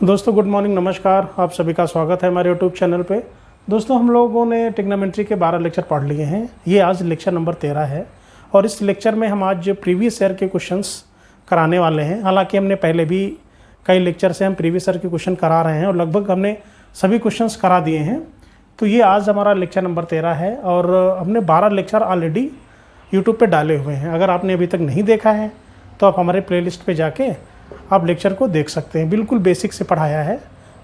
दोस्तों good morning, नमस्कार। आप सभी का स्वागत है हमारे यूट्यूब चैनल पे। दोस्तों हम लोगों ने ट्रिग्नोमेट्री के 12 लेक्चर पढ़ लिए हैं। ये आज लेक्चर नंबर 13 है और इस लेक्चर में हम आज प्रीवियस ईयर के क्वेश्चंस कराने वाले हैं। हालांकि हमने पहले भी कई लेक्चर से हम प्रीवियस ईयर के क्वेश्चन करा रहे हैं और लगभग हमने सभी क्वेश्चंस करा दिए हैं। तो ये आज हमारा लेक्चर नंबर 13 है और हमने 12 लेक्चर ऑलरेडी यूट्यूब पर डाले हुए हैं। अगर आपने अभी तक नहीं देखा है तो आप हमारे प्ले लिस्ट पर जाके आप लेक्चर को देख सकते हैं। बिल्कुल बेसिक से पढ़ाया है,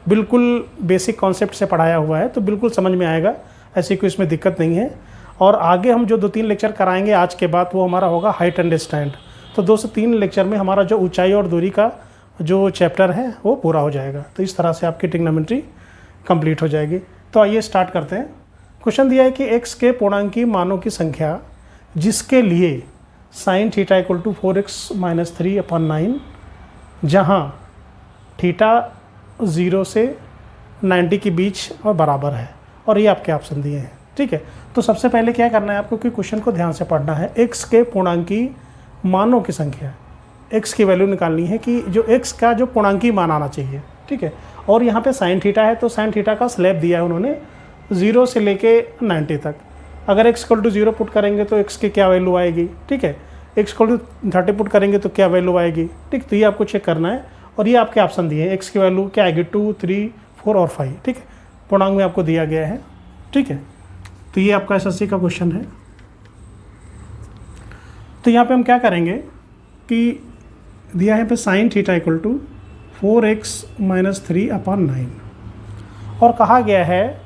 बिल्कुल बेसिक कॉन्सेप्ट से पढ़ाया हुआ है, तो बिल्कुल समझ में आएगा, ऐसी कोई इसमें दिक्कत नहीं है। और आगे हम जो 2-3 लेक्चर कराएंगे आज के बाद वो हमारा होगा हाइट एंड स्टैंड। तो 2 से 3 लेक्चर में हमारा जो ऊंचाई और दूरी का जो चैप्टर है वो पूरा हो जाएगा। तो इस तरह से आपकी ट्रिग्नोमेट्री कंप्लीट हो जाएगी। तो आइए स्टार्ट करते हैं। क्वेश्चन दिया है कि x के पूर्णांकीय मानों की संख्या जिसके लिए sin theta equal to 4x - 3/9 जहाँ थीटा 0 से 90 के बीच और बराबर है, और ये आपके ऑप्शन दिए हैं। ठीक है, तो सबसे पहले क्या करना है आपको कि क्वेश्चन को ध्यान से पढ़ना है। x के पूर्णांकीय मानों की संख्या, x की वैल्यू निकालनी है कि जो x का जो पूर्णांकीय मान आना चाहिए। ठीक है, और यहाँ पे साइन थीटा है तो साइन थीटा का स्लैब दिया है उन्होंने 0 से लेके 90 तक। अगर x = 0 पुट करेंगे तो x की क्या वैल्यू आएगी। ठीक है, x = 30 पुट करेंगे तो क्या वैल्यू आएगी। ठीक, तो ये आपको चेक करना है। और ये आपके ऑप्शन दिए हैं, x की वैल्यू क्या आएगी 2, 3, 4 और 5। ठीक है, पूर्णांक में आपको दिया गया है। ठीक है, तो ये आपका एसएससी का क्वेश्चन है। तो यहाँ पे हम क्या करेंगे कि दिया है पे sine theta equal to 4x - 3/9 और कहा गया है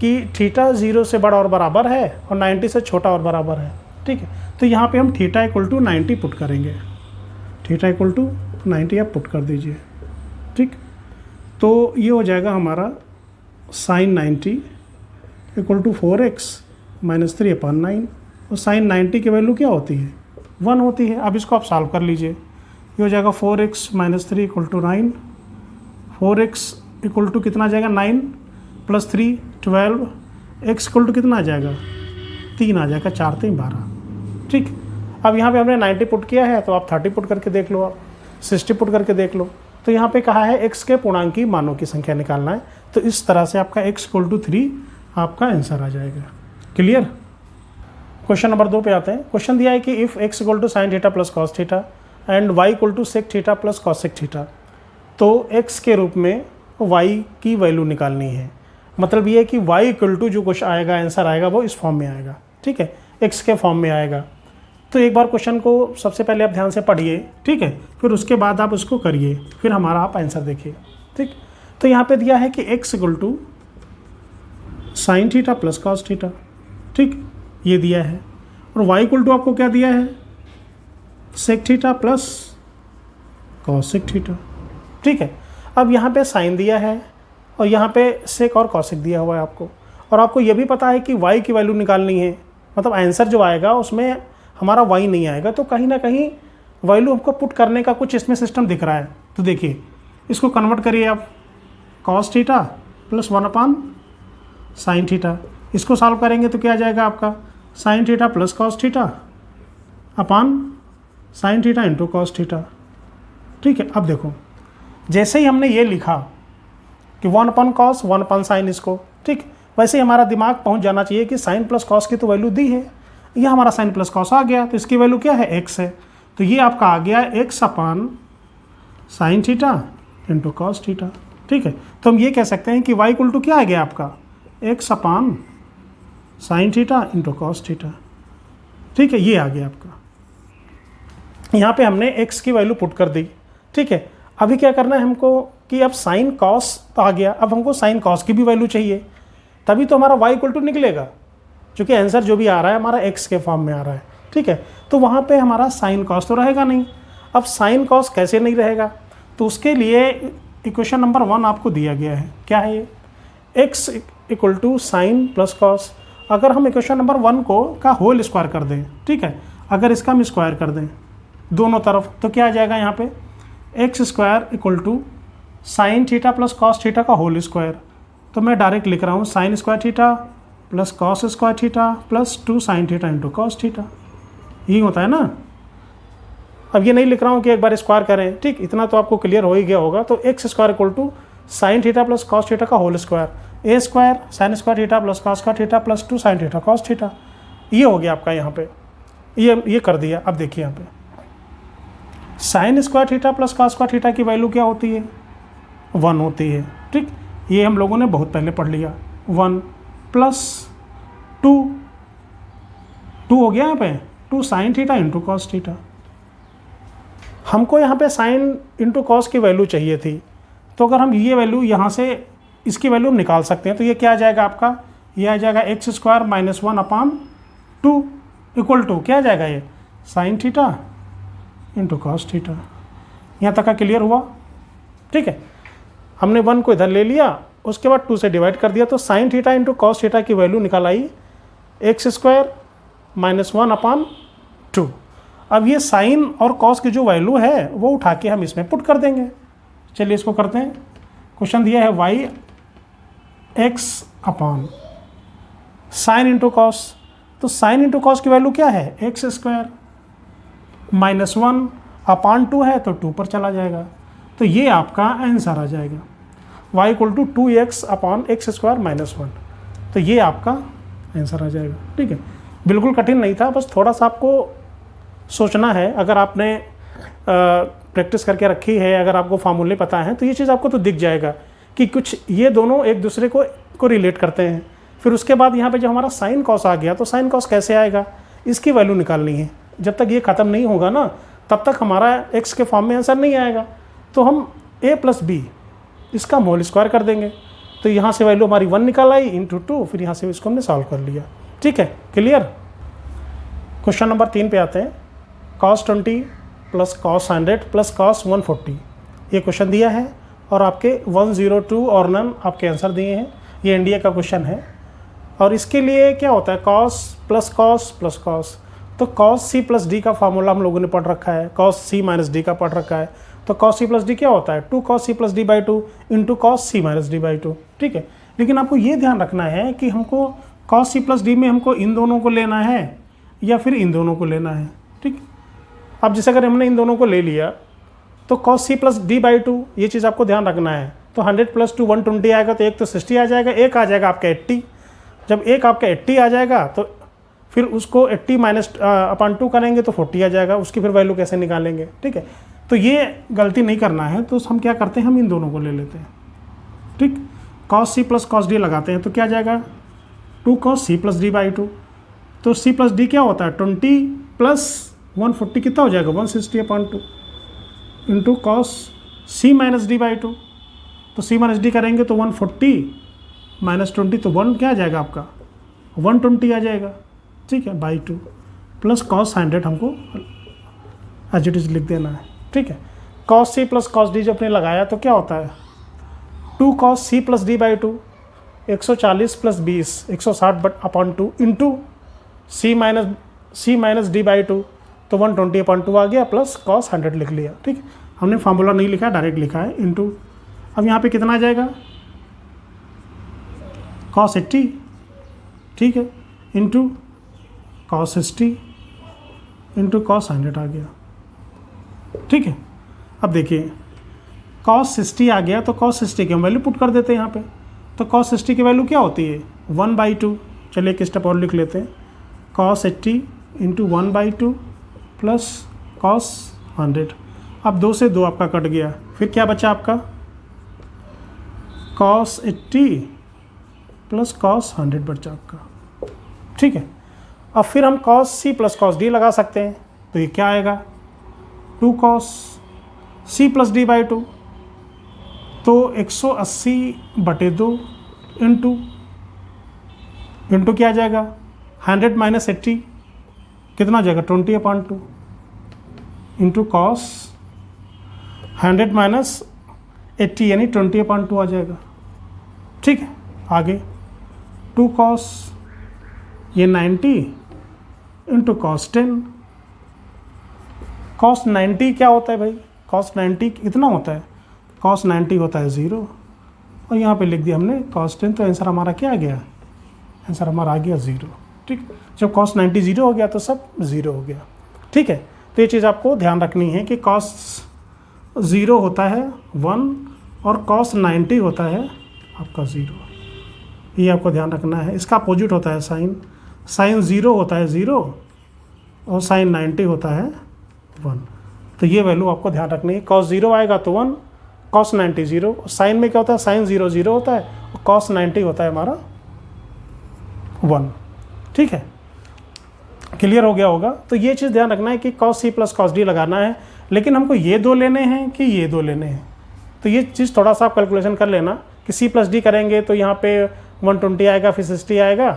कि थीटा 0 से बड़ा और बराबर है और 90 से छोटा और बराबर है। ठीक है, तो यहाँ पे हम थीटा इक्वल टू 90 पुट करेंगे। थीटा इक्वल टू 90 आप पुट कर दीजिए। ठीक, तो ये हो जाएगा हमारा साइन 90 इक्वल टू 4x - 3/9 और साइन 90 की वैल्यू क्या होती है 1 होती है। अब इसको आप सॉल्व कर लीजिए। ये हो जाएगा 4x - 3 = 9। 4x इक्वल टू कितना आ जाएगा 9 + 3 12। x इक्वल टू कितना आ जाएगा 3 आ जाएगा, 4 3 12। ठीक, अब यहाँ पे हमने 90 पुट किया है तो आप 30 पुट करके देख लो, आप 60 पुट करके देख लो। तो यहाँ पे कहा है x के पूर्णांकीय मानों की संख्या निकालना है। तो इस तरह से आपका x = 3 आपका आंसर आ जाएगा। क्लियर। क्वेश्चन नंबर 2 पे आते हैं। क्वेश्चन दिया है कि if x = sin theta + cos theta and y = sec theta + cos sec theta, तो x के रूप में y की वैल्यू निकालनी है। मतलब ये है कि y = जो कुछ आएगा आंसर आएगा वो इस फॉर्म में आएगा। ठीक है, x के फॉर्म में आएगा। तो एक बार क्वेश्चन को सबसे पहले आप ध्यान से पढ़िए। ठीक है, फिर उसके बाद आप उसको करिए, फिर हमारा आप आंसर देखिए। ठीक, तो यहाँ पे दिया है कि x = sin theta + cos theta. ठीक, ये दिया है। और y = आपको क्या दिया है sec theta + cos sec theta. ठीक है, अब यहाँ पे साइन दिया है और यहाँ पे sec और cos sec दिया हुआ है आपको। और आपको ये भी पता है कि y की वैल्यू निकालनी है, मतलब आंसर जो आएगा उसमें हमारा y नहीं आएगा। तो कहीं ना कहीं वैल्यू हमको पुट करने का कुछ इसमें सिस्टम दिख रहा है। तो देखिए इसको कन्वर्ट करिए आप, cos थीटा + 1/sin थीटा। इसको सॉल्व करेंगे तो क्या आ जाएगा आपका sin theta + cos theta sin theta × cos theta. ठीक है, अब देखो जैसे ही हमने ये लिखा कि 1/cos 1/sin इसको, ठीक, वैसे ही हमारा दिमाग पहुंच जाना चाहिए कि sin + cos की तो वैल्यू दी है। यह हमारा sin + cos आ गया, तो इसकी वैल्यू क्या है x है। तो ये आपका आ गया x/sin थीटा × cos थीटा। ठीक है, तो हम ये कह सकते हैं कि y = क्या आ गया आपका x/sin थीटा × cos थीटा। ठीक है, ये आ गया आपका। यहाँ पे हमने x की वैल्यू पुट कर दी। ठीक है, अभी क्या करना है हमको कि अब sin cos आ गया, अब हमको sin cos की भी वैल्यू चाहिए, तभी तो हमारा y = निकलेगा, क्योंकि आंसर जो भी आ रहा है हमारा x के फॉर्म में आ रहा है। ठीक है, तो वहाँ पे हमारा sin cos तो रहेगा नहीं। अब sin cos कैसे नहीं रहेगा, तो उसके लिए इक्वेशन नंबर 1 आपको दिया गया है। क्या है ये x = sin + cos। अगर हम इक्वेशन नंबर 1 को का होल स्क्वायर कर दें, ठीक है, अगर इसका हम स्क्वायर कर दें दोनों तरफ तो क्या आ जाएगा यहाँ पे x² = sin theta + cos theta का होल स्क्वायर। तो मैं डायरेक्ट लिख रहा हूँ sin² theta + cos² theta + 2 sin theta × cos theta. यही होता है ना। अब ये नहीं लिख रहा हूँ कि एक बार स्क्वायर करें, ठीक, इतना तो आपको क्लियर हो ही गया होगा। तो x² = sine theta plus cos theta का whole square, a square sine square theta plus cos का theta plus 2 sine theta cos theta. ये हो गया आपका यहाँ पे, ये कर दिया। अब देखिए यहाँ पे sign square theta plus cos का थीटा की वैल्यू क्या होती है, 1 होती है। ठीक, ये हम लोगों ने बहुत पहले पढ़ लिया। 1 प्लस 2 हो गया यहाँ पे 2 sine theta into cos theta. हमको यहाँ पे साइन इंटू कॉस की वैल्यू चाहिए थी, तो अगर हम ये वैल्यू यहाँ से इसकी वैल्यू हम निकाल सकते हैं, तो ये क्या आ जाएगा आपका, ये आ जाएगा x square minus 1/2 equal to क्या आ जाएगा, ये sine theta into cos theta. यहाँ तक का क्लियर हुआ? ठीक है, हमने 1 को इधर ले लिया, उसके बाद 2 से डिवाइड कर दिया, तो sign theta into cos theta की वैल्यू निकाल आई एक्स स्क्वायर माइनस 1/2। अब ये साइन और कॉस की जो वैल्यू है वो उठा के हम इसमें पुट कर देंगे। चलिए इसको करते हैं। क्वेश्चन दिया है y x upon sine into cos, तो साइन इंटू कॉस की वैल्यू क्या है, एक्स स्क्वायर माइनस 1/2 है तो 2 पर चला जाएगा, तो ये आपका आंसर आ जाएगा y equal to 2x upon x square minus 1। तो ये आपका आंसर आ जाएगा। ठीक है, बिल्कुल कठिन नहीं था, बस थोड़ा सा आपको सोचना है। अगर आपने प्रैक्टिस करके रखी है, अगर आपको फार्मूले पता है, तो ये चीज़ आपको तो दिख जाएगा कि कुछ ये दोनों एक दूसरे को रिलेट करते हैं। फिर उसके बाद यहाँ पे जब हमारा साइन कॉस आ गया, तो साइन कॉस कैसे आएगा, इसकी वैल्यू निकालनी है। जब तक ये ख़त्म नहीं होगा ना, तब तक हमारा एक्स के फॉर्म में आंसर नहीं आएगा। तो हम a प्लस बी इसका होल स्क्वायर कर देंगे, तो यहाँ से वैल्यू हमारी 1 निकाल आई इंटू 2, फिर यहाँ से इसको हमने सॉल्व कर लिया। ठीक है, क्लियर। क्वेश्चन नंबर 3 पे आते हैं। cos 20 plus cos 100 plus cos 140 ये क्वेश्चन दिया है, और आपके 102 और नन आपके आंसर दिए हैं। ये इंडिया का क्वेश्चन है, और इसके लिए क्या होता है, cos plus cos plus cos। तो cos c प्लस डी का फार्मूला हम लोगों ने पढ़ रखा है, cos c माइनस डी का पढ़ रखा है। तो cos c प्लस डी क्या होता है, 2 cos c plus D by 2 into cos c minus D by 2। ठीक है, लेकिन आपको ये ध्यान रखना है कि हमको cos c प्लस डी में हमको इन दोनों को लेना है या फिर इन दोनों को लेना है। ठीक, अब जैसे अगर हमने इन दोनों को ले लिया, तो cos c plus D by 2 ये चीज़ आपको ध्यान रखना है। तो 100 प्लस 2 120 आएगा, तो एक तो 60 आ जाएगा, एक आ जाएगा आपका 80। जब एक आपका 80 आ जाएगा, तो फिर उसको 80 माइनस अपॉन 2 करेंगे तो 40 आ जाएगा, उसकी फिर वैल्यू कैसे निकालेंगे। ठीक है, तो ये गलती नहीं करना है, तो हम क्या करते हैं, हम इन दोनों को ले लेते हैं। ठीक, cos c plus cos d लगाते हैं, तो क्या आ जाएगा 2 cos c plus D by 2। तो c प्लस डी क्या होता है, 20 प्लस 140 कितना हो जाएगा, 160/2 into cos c minus D by 2। तो c माइनस डी करेंगे तो 140 माइनस 20, तो 1 क्या आ जाएगा आपका 120 आ जाएगा। ठीक है, बाई 2 प्लस cos 100 हमको एज इट इज लिख देना है। ठीक है, cos c plus cos d जो अपने लगाया, तो क्या होता है 2 cos c plus D by 2, 140 plus 20 160/2 into c minus D by 2, तो 120/2 आ गया, प्लस cos 100 लिख लिया। ठीक, हमने फार्मूला नहीं लिखा, डायरेक्ट लिखा है इंटू। अब यहाँ पे कितना आ जाएगा cos 80, ठीक है, इंटू cos 60 इंटू cos 100 आ गया। ठीक है, अब देखिए cos 60 आ गया, तो cos 60 की हम वैल्यू पुट कर देते हैं यहाँ पे। तो cos 60 की वैल्यू क्या होती है 1/2। चलिए एक स्टेप और लिख लेते हैं, cos 80 इंटू 1/2 प्लस cos 100। अब 2 से 2 आपका कट गया, फिर क्या बचा आपका cos 80 प्लस cos 100 बचा आपका। ठीक है, अब फिर हम cos c plus cos d लगा सकते हैं, तो ये क्या आएगा 2 cos c plus D by 2, तो 180/2 इंटू क्या आ जाएगा 100 माइनस 80 कितना आ जाएगा 20/2 इंटू cos 100 माइनस 80 यानी 20/2 आ जाएगा। ठीक है, आगे 2 cos ये 90 इंटू cos 10। cos 90 क्या होता है भाई, cos 90 कितना होता है, cos 90 होता है 0, और यहाँ पे लिख दिया हमने cos 10, तो आंसर हमारा क्या आ गया, आंसर हमारा आ गया 0। ठीक, जब cos 90 0 हो गया तो सब 0 हो गया। ठीक है, तो ये चीज़ आपको ध्यान रखनी है कि cos 0 होता है 1 और cos 90 होता है आपका 0। ये आपको ध्यान रखना है। इसका अपोजिट होता है साइन 0 होता है 0 और साइन 90 होता है 1। तो ये वैल्यू आपको ध्यान रखनी है। cos 0 आएगा तो 1, cos 90 0। साइन में क्या होता है, साइन 0 0 होता है और cos 90 होता है हमारा 1। ठीक है, क्लियर हो गया होगा। तो ये चीज़ ध्यान रखना है कि cos c plus cos d लगाना है, लेकिन हमको ये दो लेने हैं कि ये दो लेने हैं। तो ये चीज़ थोड़ा सा आप कैलकुलेशन कर लेना कि c प्लस d करेंगे तो यहाँ पे 120 आएगा, फिर 60 आएगा,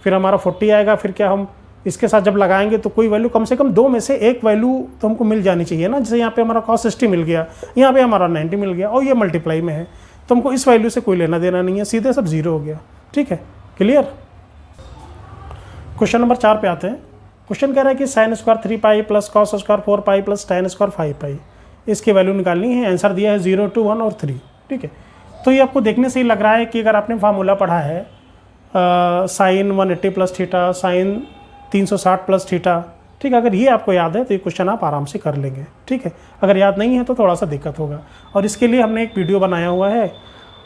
फिर हमारा 40 आएगा, फिर क्या हम इसके साथ जब लगाएंगे तो कोई वैल्यू कम से कम दो में से एक वैल्यू तो हमको मिल जानी चाहिए ना। जैसे यहाँ पे हमारा cos 60 मिल गया, यहाँ पे हमारा 90 मिल गया और ये मल्टीप्लाई में है, तो हमको इस वैल्यू से कोई लेना देना नहीं है, सीधे सब 0 हो गया। ठीक है, क्लियर। क्वेश्चन नंबर 4 पे आते हैं। क्वेश्चन कह रहा है कि sine square 3 pi plus cos square 4 pi plus tan square 5 पाई, इसकी वैल्यू निकालनी है। आंसर दिया है 0 2 1 और 3। ठीक है, तो ये आपको देखने से ही लग रहा है कि अगर आपने फार्मूला पढ़ा है sine 180 plus theta, sine 360 plus theta, ठीक है, अगर ये आपको याद है तो ये क्वेश्चन आप आराम से कर लेंगे। ठीक है, अगर याद नहीं है तो थोड़ा सा दिक्कत होगा, और इसके लिए हमने एक वीडियो बनाया हुआ है,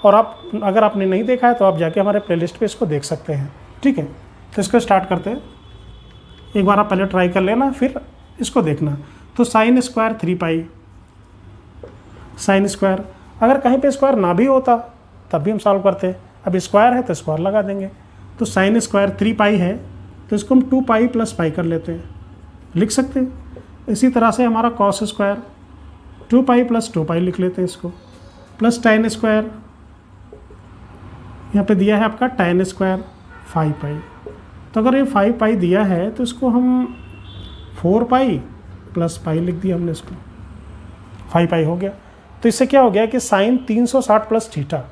और आप अगर आपने नहीं देखा है तो आप जाके हमारे प्लेलिस्ट पे इसको देख सकते हैं। ठीक है, तो इसको स्टार्ट करते हैं। एक बार आप पहले ट्राई कर लेना, फिर इसको देखना। तो साइन स्क्वायर 3 पाई, साइन स्क्वायर, अगर कहीं पे स्क्वायर ना भी होता तब भी हम सॉल्व करते। अब स्क्वायर है तो स्क्वायर लगा देंगे। तो साइन स्क्वायर 3 पाई है तो इसको हम 2 पाई प्लस पाई कर लेते हैं, लिख सकते हैं। इसी तरह से हमारा कॉस स्क्वायर 2 पाई प्लस 2 पाई लिख लेते हैं इसको, प्लस tan स्क्वायर, यहाँ पे दिया है आपका tan स्क्वायर 5 पाई। तो अगर ये 5 पाई दिया है तो इसको हम 4 पाई प्लस पाई लिख दिया हमने, इसको 5 पाई हो गया। तो इससे क्या हो गया कि साइन 360 प्लस थीटा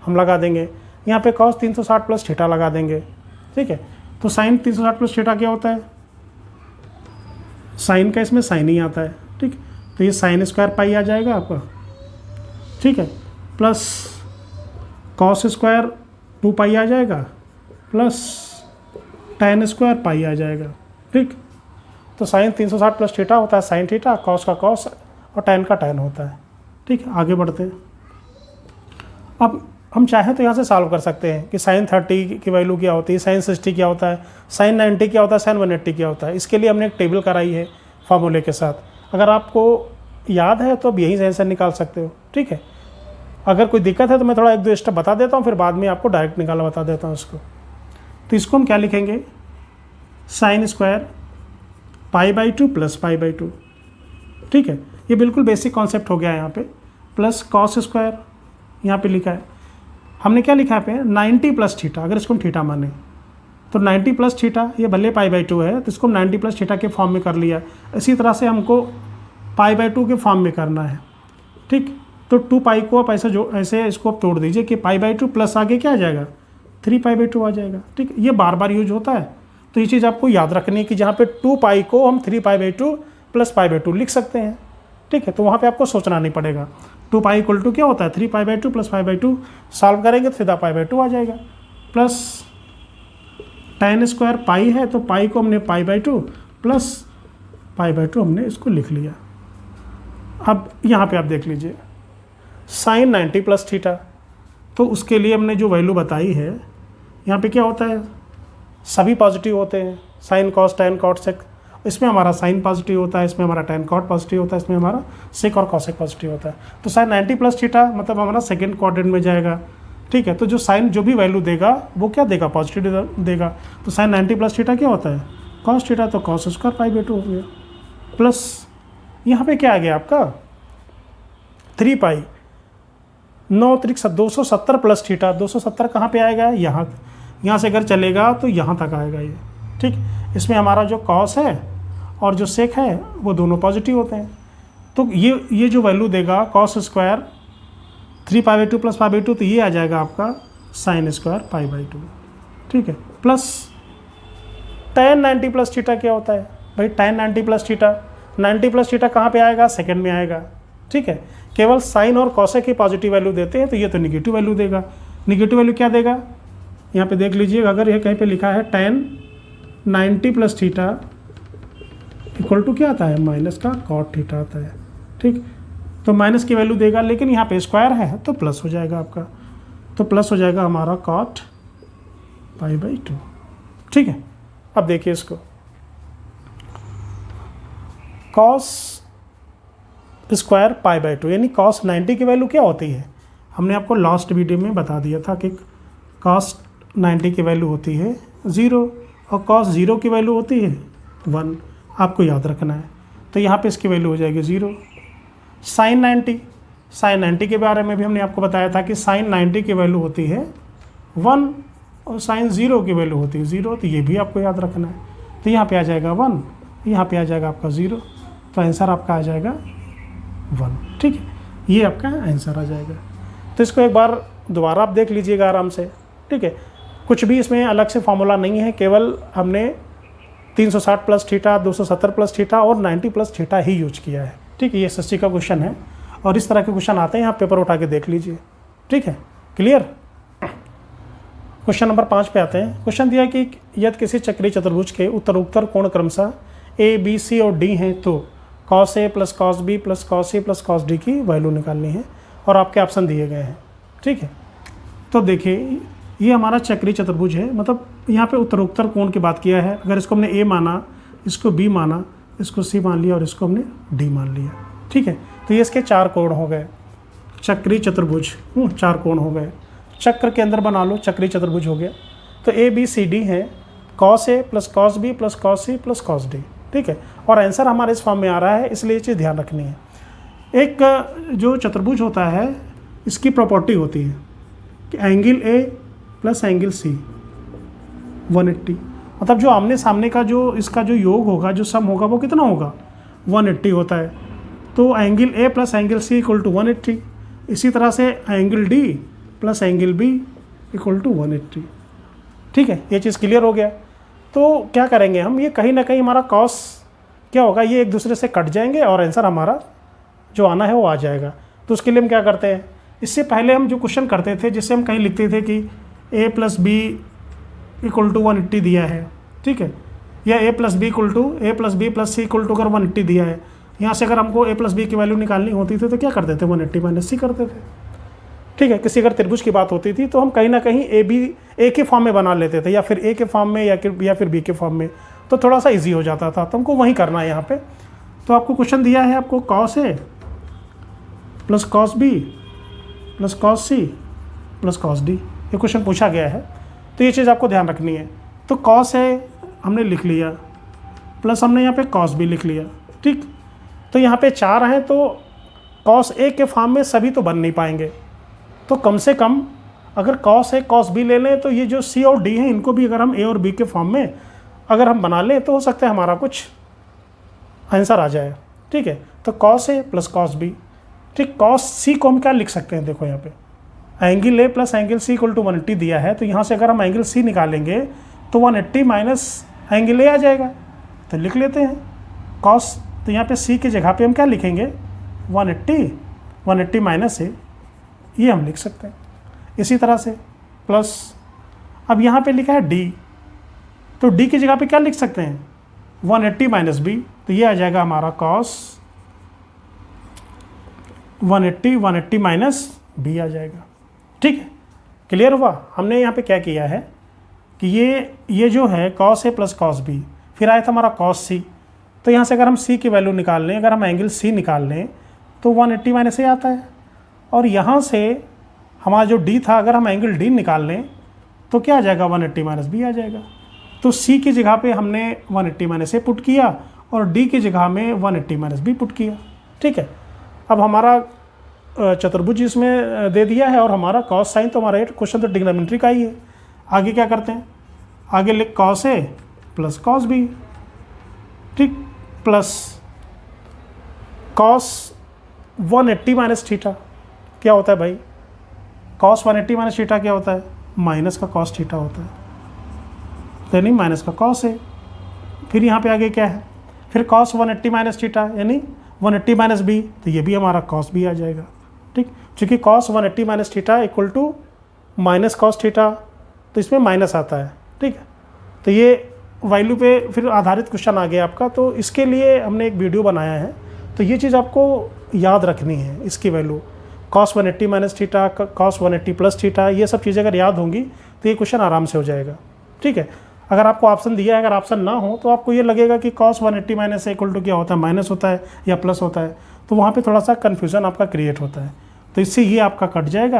हम लगा देंगे, यहाँ पे कॉस 360 प्लस थीटा लगा देंगे। ठीक है, तो साइन 360 प्लस थीटा क्या होता है, साइन का इसमें साइन ही आता है। ठीक, तो ये साइन स्क्वायर पाई आ जाएगा आपका। ठीक है, प्लस कॉस स्क्वायर 2 पाई आ जाएगा, प्लस tan स्क्वायर पाई आ जाएगा। ठीक, तो साइन 360 प्लस थीटा होता है साइन थीटा, कॉस का कॉस और tan का tan होता है। ठीक है, आगे बढ़ते हैं। अब हम चाहें तो यहाँ से सॉल्व कर सकते हैं कि साइन 30 की वैल्यू क्या होती है, साइन 60 क्या होता है, साइन 90 क्या होता है, साइन 180 क्या होता है। इसके लिए हमने एक टेबल कराई है फार्मूले के साथ। अगर आपको याद है तो अब यहीं से आंसर निकाल सकते हो। ठीक है, अगर कोई दिक्कत है तो मैं थोड़ा 1 2 स्टेप बता देता हूँ, फिर बाद में आपको डायरेक्ट निकाला बता देता हूँ इसको। तो इसको हम क्या लिखेंगे, sine square pi by 2 plus pi by 2। ठीक है, ये बिल्कुल बेसिक कॉन्सेप्ट हो गया है यहाँ पे। प्लस कॉस स्क्वायर यहाँ पे लिखा है, हमने क्या लिखा है पे 90 प्लस थीटा, अगर इसको हम थीटा माने तो 90 प्लस थीटा, ये भले पाई बाई 2 है तो इसको 90 प्लस थीटा के फॉर्म में कर लिया। इसी तरह से हमको पाई बाई 2 के फॉर्म में करना है। ठीक, तो 2 पाई को आप ऐसे इसको आप तोड़ दीजिए कि पाई बाई 2 प्लस आगे क्या आ जाएगा 3 पाई बाई 2 आ जाएगा। ठीक, ये बार बार यूज होता है, तो ये चीज़ आपको याद रखनी है कि जहाँ पे 2 पाई को हम 3 pi by 2 plus pi by 2 लिख सकते हैं। ठीक है, तो वहाँ पे आपको सोचना नहीं पड़ेगा। 2 पाई इक्वल टू क्या होता है 3 pi by 2 plus pi by 2, solve करेंगे तो सीधा पाई बाई 2 आ जाएगा। प्लस tan स्क्वायर पाई है तो पाई को हमने pi by 2 plus pi by 2 हमने इसको लिख लिया। अब यहाँ पे आप देख लीजिए साइन 90 प्लस थीटा, तो उसके लिए हमने जो वैल्यू बताई है यहाँ पे क्या होता है, सभी पॉजिटिव होते हैं, sine cos tan cot sec. इसमें हमारा साइन पॉजिटिव होता है, इसमें हमारा टैन कॉट पॉजिटिव होता है, इसमें हमारा सेक और कॉसेक पॉजिटिव होता है। तो साइन 90 प्लस थीटा मतलब हमारा सेकेंड क्वाड्रेंट में जाएगा। ठीक है, तो जो साइन जो भी वैल्यू देगा वो क्या देगा, पॉजिटिव देगा। तो साइन 90 प्लस थीटा क्या होता है कॉस थीटा, तो कॉस स्क्वायर पाई बाई 2 हो गया। प्लस यहाँ पे क्या आ गया आपका 3 पाई 9 त्रिक 270 प्लस थीटा। 270 कहाँ पे आएगा, यहाँ से अगर चलेगा तो यहाँ तक आएगा ये। ठीक, इसमें हमारा जो कॉस है और जो सेक है वो दोनों पॉजिटिव होते हैं। तो ये जो वैल्यू देगा cos square 3 pi by 2 plus pi by 2, तो ये आ जाएगा आपका साइन स्क्वायर पाई बाई 2। ठीक है, प्लस tan 90 प्लस थीटा क्या होता है भाई, tan 90 plus theta, 90 plus theta कहाँ पे आएगा, सेकेंड में आएगा। ठीक है, केवल साइन और कॉसेक की पॉजिटिव वैल्यू देते हैं, तो ये तो निगेटिव वैल्यू देगा। निगेटिव वैल्यू क्या देगा, यहाँ पे देख लीजिए, अगर ये कहीं पे लिखा है tan 90 plus theta equal to क्या आता है, माइनस का कॉट थीटा आता है। ठीक, तो माइनस की वैल्यू देगा, लेकिन यहाँ पे स्क्वायर है तो प्लस हो जाएगा आपका, तो प्लस हो जाएगा हमारा cot π/2। ठीक है, अब देखिए इसको, cos स्क्वायर π/2 यानी cos 90 की वैल्यू क्या होती है, हमने आपको लास्ट वीडियो में बता दिया था कि cos 90 की वैल्यू होती है 0 और cos 0 की वैल्यू होती है 1, आपको याद रखना है। तो यहाँ पे इसकी वैल्यू हो जाएगी 0। sin 90 के बारे में भी हमने आपको बताया था कि sin 90 की वैल्यू होती है 1 और sin 0 की वैल्यू होती है 0, तो ये भी आपको याद रखना है। तो यहाँ पे आ जाएगा 1, यहाँ पे आ जाएगा आपका 0, तो आंसर आपका आ जाएगा 1। ठीक है, ये आपका आंसर आ जाएगा। तो इसको एक बार दोबारा आप देख लीजिएगा आराम से। ठीक है, कुछ भी इसमें अलग से फॉर्मूला नहीं है, केवल हमने 360 प्लस थीटा, 270 प्लस थीटा और 90 प्लस थीटा ही यूज किया है। ठीक है, ये एसएससी का क्वेश्चन है और इस तरह के क्वेश्चन आते हैं, आप पेपर उठा के देख लीजिए। ठीक है, क्लियर। क्वेश्चन नंबर 5 पे आते हैं। क्वेश्चन दिया कि यदि किसी चक्रीय चतुर्भुज के उत्तरोत्तर कोण क्रमशः ए बी सी और डी हैं तो cos a plus cos b plus cos c plus cos d की वैल्यू निकालनी है और आपके ऑप्शन दिए गए हैं। ठीक है, तो देखिए ये हमारा चक्रीय चतुर्भुज है, मतलब यहाँ पे उत्तरोत्तर कोण की बात किया है। अगर इसको हमने ए माना, इसको बी माना, इसको सी मान लिया और इसको हमने डी मान लिया। ठीक है, तो ये इसके 4 कोण हो गए, चक्रीय चतुर्भुज 4 कोण हो गए। चक्र के अंदर बना लो, चक्रीय चतुर्भुज हो गया। तो ए बी सी डी है cos a plus cos b plus cos c plus cos d। ठीक है, और आंसर हमारे इस फॉर्म में आ रहा है, इसलिए ये चीज़ ध्यान रखनी है। एक जो चतुर्भुज होता है इसकी प्रॉपर्टी होती है कि angle A plus angle C 180, मतलब जो आमने सामने का जो इसका जो योग होगा, जो सम होगा वो कितना होगा 180 होता है। तो angle A plus angle C equal to 180। इसी तरह से angle D plus angle B equal to 180। ठीक है, ये चीज़ क्लियर हो गया। तो क्या करेंगे हम, ये कहीं ना कहीं हमारा कॉस क्या होगा, ये एक दूसरे से कट जाएंगे और आंसर हमारा जो आना है वो आ जाएगा। तो उसके लिए हम क्या करते हैं, इससे पहले हम जो क्वेश्चन करते थे, जिससे हम कहीं लिखते थे कि a plus B equal to 180 दिया है। ठीक है, या a plus B equal to a plus B plus C equal to अगर 180 दिया है, यहाँ से अगर हमको a प्लस बी की वैल्यू निकालनी होती थी तो क्या करते थे 180 माइनस सी करते थे। ठीक है, किसी अगर त्रिभुज की बात होती थी तो हम कहीं ना कहीं ए के फॉर्म में बना लेते थे, या फिर ए के फॉर्म में या फिर बी के फॉर्म में, तो थोड़ा सा इजी हो जाता था। तो हमको वही करना है यहाँ पे। तो आपको क्वेश्चन दिया है, आपको cos a plus cos b plus cos c plus cos d, ये क्वेश्चन पूछा गया है। तो ये चीज़ आपको ध्यान रखनी है। तो cos a हमने लिख लिया, प्लस हमने यहाँ पे cos b लिख लिया। ठीक, तो यहाँ पे 4 हैं, तो cos a के फॉर्म में सभी तो बन नहीं पाएंगे, तो कम से कम अगर cos a cos b ले लें तो ये जो c और d हैं इनको भी अगर हम a और b के फॉर्म में अगर हम बना लें तो हो सकता है हमारा कुछ आंसर आ जाए। ठीक है, तो cos a plus cos b। ठीक, cos c को हम क्या लिख सकते हैं, देखो यहाँ पे angle a plus angle c equal to 180 दिया है, तो यहाँ से अगर हम एंगल c निकालेंगे तो 180 माइनस एंगल a आ जाएगा। तो लिख लेते हैं cos, तो यहाँ पे c की जगह पे हम क्या लिखेंगे 180 माइनस a, ये हम लिख सकते हैं। इसी तरह से प्लस, अब यहाँ पे लिखा है d, तो d की जगह पे क्या लिख सकते हैं 180 माइनस b, तो ये आ जाएगा हमारा cos 180 माइनस b आ जाएगा। ठीक है, क्लियर हुआ। हमने यहाँ पे क्या किया है कि ये जो है cos a plus cos b, फिर आया था हमारा cos c, तो यहाँ से अगर हम c की वैल्यू निकाल लें, अगर हम एंगल c निकाल लें तो 180 माइनस a आता है, और यहाँ से हमारा जो d था अगर हम एंगल d निकाल लें तो क्या आ जाएगा 180 माइनस b आ जाएगा। तो c की जगह पे हमने 180 माइनस a पुट किया और d की जगह में 180 माइनस b पुट किया। ठीक है, अब हमारा चतुर्भुज इसमें दे दिया है और हमारा कॉस साइन, तो हमारा क्वेश्चन तो ट्रिग्नोमेट्री का ही है। आगे क्या करते हैं, आगे लिख cos a plus cos b। ठीक, प्लस cos 180 माइनस थीटा क्या होता है भाई, cos 180 माइनस थीटा क्या होता है, माइनस का cos थीटा होता है, यानी माइनस का cos है। फिर यहाँ पे आगे क्या है, फिर cos 180 माइनस थीटा यानी 180 माइनस b, तो ये भी हमारा cos b आ जाएगा। ठीक, क्योंकि cos 180 minus theta equal to minus cos theta, तो इसमें माइनस आता है। ठीक है, तो ये वैल्यू पे फिर आधारित क्वेश्चन आ गया आपका, तो इसके लिए हमने एक वीडियो बनाया है। तो ये चीज़ आपको याद रखनी है इसकी value, cos 180 minus theta, cos 180 plus theta, ये सब चीज़ें अगर याद होंगी तो ये क्वेश्चन आराम से हो जाएगा। ठीक है, अगर आपको ऑप्शन दिया है, अगर ऑप्शन ना हो तो आपको ये लगेगा कि cos 180 माइनस इक्वल टू क्या होता है, माइनस होता है या प्लस होता है, तो वहाँ पे थोड़ा सा कन्फ्यूज़न आपका क्रिएट होता है। तो इससे ये आपका कट जाएगा,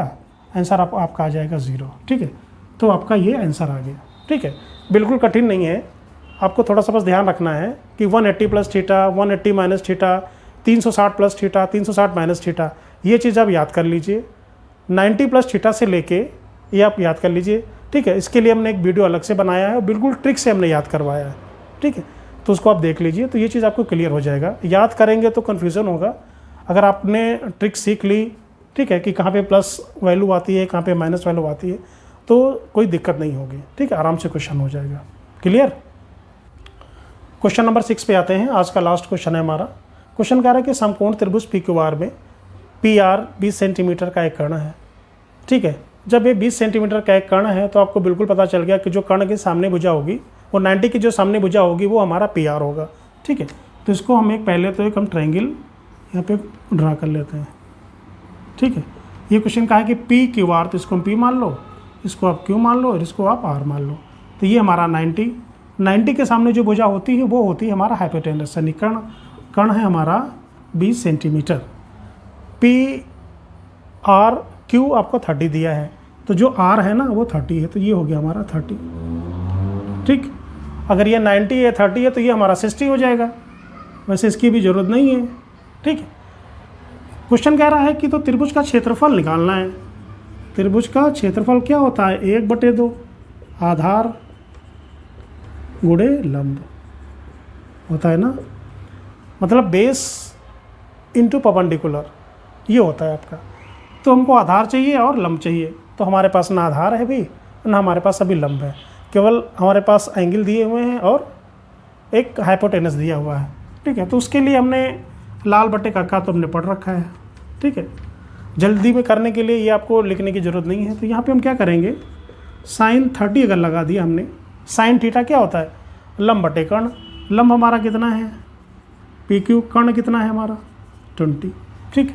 आंसर आपका आ जाएगा 0। ठीक है, तो आपका ये आंसर आ गया। ठीक है, बिल्कुल कठिन नहीं है, आपको थोड़ा सा बस ध्यान रखना है कि 180 plus theta, 180 minus theta, 360 plus theta, 360 minus theta, ये चीज़ आप याद कर लीजिए। 90 प्लस थीटा से लेके ये आप याद कर लीजिए। ठीक है, इसके लिए हमने एक वीडियो अलग से बनाया है, बिल्कुल ट्रिक से हमने याद करवाया है। ठीक है, तो उसको आप देख लीजिए, तो ये चीज़ आपको क्लियर हो जाएगा। याद करेंगे तो कन्फ्यूज़न होगा, अगर आपने ट्रिक सीख ली, ठीक है, कि कहाँ पे प्लस वैल्यू आती है, कहाँ पे माइनस वैल्यू आती है, तो कोई दिक्कत नहीं होगी। ठीक है, आराम से क्वेश्चन हो जाएगा। क्लियर। क्वेश्चन नंबर 6 पे आते हैं, आज का लास्ट क्वेश्चन है हमारा। क्वेश्चन कह रहा है कि समकोण त्रिभुज PQR में PR 20 सेंटीमीटर का एक कर्ण है। ठीक है, जब ये 20 सेंटीमीटर का एक कर्ण है तो आपको बिल्कुल पता चल गया कि जो कर्ण की सामने भुजा होगी वो 90 की जो सामने भुजा होगी वो हमारा PR होगा। ठीक है, तो इसको हम पहले हम ट्रायंगल यहाँ पे ड्रा कर लेते हैं। ठीक है, ये क्वेश्चन कहा है कि PQR, तो इसको हम P मान लो, इसको आप Q मान लो और इसको आप R मान लो। तो ये हमारा 90 के सामने जो भुजा होती है वो होती है हमारा हाइपोटेनस, यानी कर्ण है हमारा 20 सेंटीमीटर। PRQ आपको 30 दिया है, तो जो R है ना वो 30 है, तो ये हो गया हमारा 30। ठीक, अगर ये 90 है 30 है तो ये हमारा 60 हो जाएगा, वैसे इसकी भी ज़रूरत नहीं है। ठीक है, क्वेश्चन कह रहा है कि तो त्रिभुज का क्षेत्रफल निकालना है। त्रिभुज का क्षेत्रफल क्या होता है, 1/2 आधार गुणे लंब होता है ना, मतलब बेस इंटू परपेंडिकुलर, ये होता है आपका। तो हमको आधार चाहिए और लंब चाहिए, तो हमारे पास ना आधार है भी ना हमारे पास अभी लंब है, केवल हमारे पास एंगल दिए हुए हैं और एक हाइपोटेनस दिया हुआ है। ठीक है, तो उसके लिए हमने लाल बटे का तो हमने पढ़ रखा है। ठीक है, जल्दी में करने के लिए ये आपको लिखने की ज़रूरत नहीं है। तो यहाँ पे हम क्या करेंगे, sin 30 अगर लगा दिया हमने, sin थीटा क्या होता है, लंब बटे कर्ण। लंब हमारा कितना है PQ, कर्ण कितना है हमारा 20। ठीक,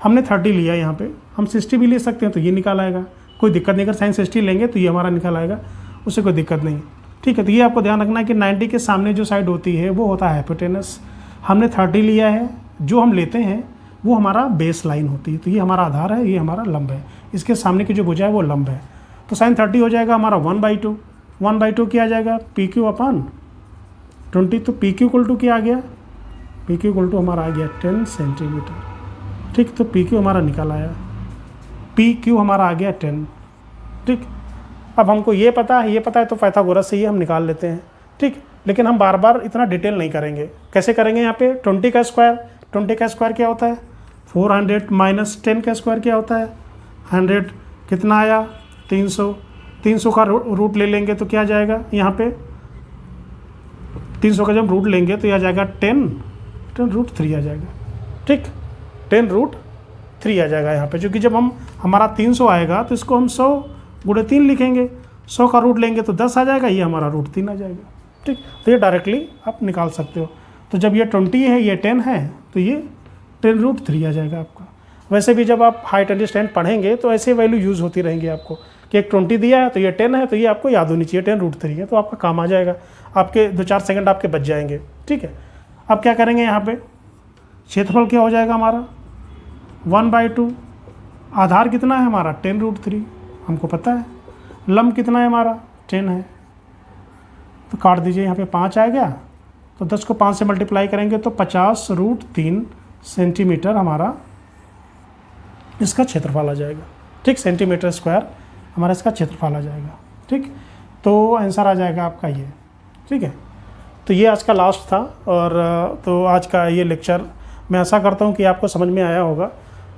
हमने 30 लिया, यहाँ पे हम 60 भी ले सकते हैं, तो ये निकाल आएगा, कोई दिक्कत नहीं। अगर sin 60 लेंगे तो ये हमारा निकाल आएगा, उससे कोई दिक्कत नहीं। ठीक है, तो ये आपको ध्यान रखना है कि 90 के सामने जो साइड होती है वो होता है हाइपोटेनस। हमने 30 लिया है, जो हम लेते हैं वो हमारा बेस लाइन होती है, तो ये हमारा आधार है, ये हमारा लंब है, इसके सामने की जो भुजा है वो लंब है। तो sin 30 हो जाएगा हमारा 1/2। 1/2 क्या आ जाएगा, PQ अपन 20। तो PQ इक्वल टू क्या आ गया, PQ इक्वल टू हमारा आ गया 10 सेंटीमीटर। ठीक, तो PQ हमारा निकल आया, PQ हमारा आ गया 10। ठीक, अब हमको ये पता है तो पाइथागोरस से ये हम निकाल लेते हैं। ठीक, लेकिन हम बार बार इतना डिटेल नहीं करेंगे। कैसे करेंगे, यहाँ पे 20 का स्क्वायर क्या होता है 400 माइनस 10 का स्क्वायर क्या होता है 100, कितना आया 300। 300 का रूट ले लेंगे तो क्या जाएगा, यहाँ पे 300 का जब रूट लेंगे तो यह आ जाएगा 10√3 आ जाएगा। ठीक, 10√3 आ जाएगा यहाँ पे, क्योंकि जब हमारा 300 आएगा तो इसको हम 100 गुणे 3 लिखेंगे, 100 का रूट लेंगे तो 10 आ जाएगा, ये हमारा √3 आ जाएगा। ठीक, तो ये डायरेक्टली आप निकाल सकते हो। तो जब ये 20 है, ये 10 है, तो ये 10√3 आ जाएगा आपका। वैसे भी जब आप हाइट एंड स्टैंड पढ़ेंगे तो ऐसे वैल्यू यूज़ होती रहेंगी आपको, कि एक 20 दिया है तो ये 10 है, तो ये आपको याद होनी चाहिए 10√3 है, तो आपका काम आ जाएगा, आपके 2-4 सेकंड आपके बच जाएंगे। ठीक है, अब क्या करेंगे, यहाँ पे क्षेत्रफल क्या हो जाएगा हमारा 1/2, आधार कितना है हमारा 10√3 हमको पता है, लंब कितना है हमारा 10 है, तो काट दीजिए, यहाँ पे 5 आ गया, तो 10 को 5 से मल्टीप्लाई करेंगे तो 50√3 सेंटीमीटर हमारा इसका क्षेत्रफल आ जाएगा। ठीक, सेंटीमीटर स्क्वायर हमारा इसका क्षेत्रफल आ जाएगा। ठीक, तो आंसर आ जाएगा आपका ये। ठीक है, तो ये आज का लास्ट था, और तो आज का ये लेक्चर मैं आशा करता हूँ कि आपको समझ में आया होगा।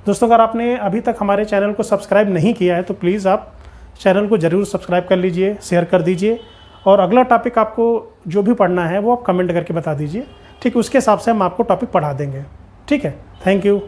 दोस्तों, अगर आपने अभी तक हमारे चैनल को सब्सक्राइब नहीं किया है तो प्लीज़ आप चैनल को ज़रूर सब्सक्राइब कर लीजिए, शेयर कर दीजिए, और अगला टॉपिक आपको जो भी पढ़ना है वो आप कमेंट करके बता दीजिए। ठीक, उसके हिसाब से हम आपको टॉपिक पढ़ा देंगे। ठीक है, थैंक यू।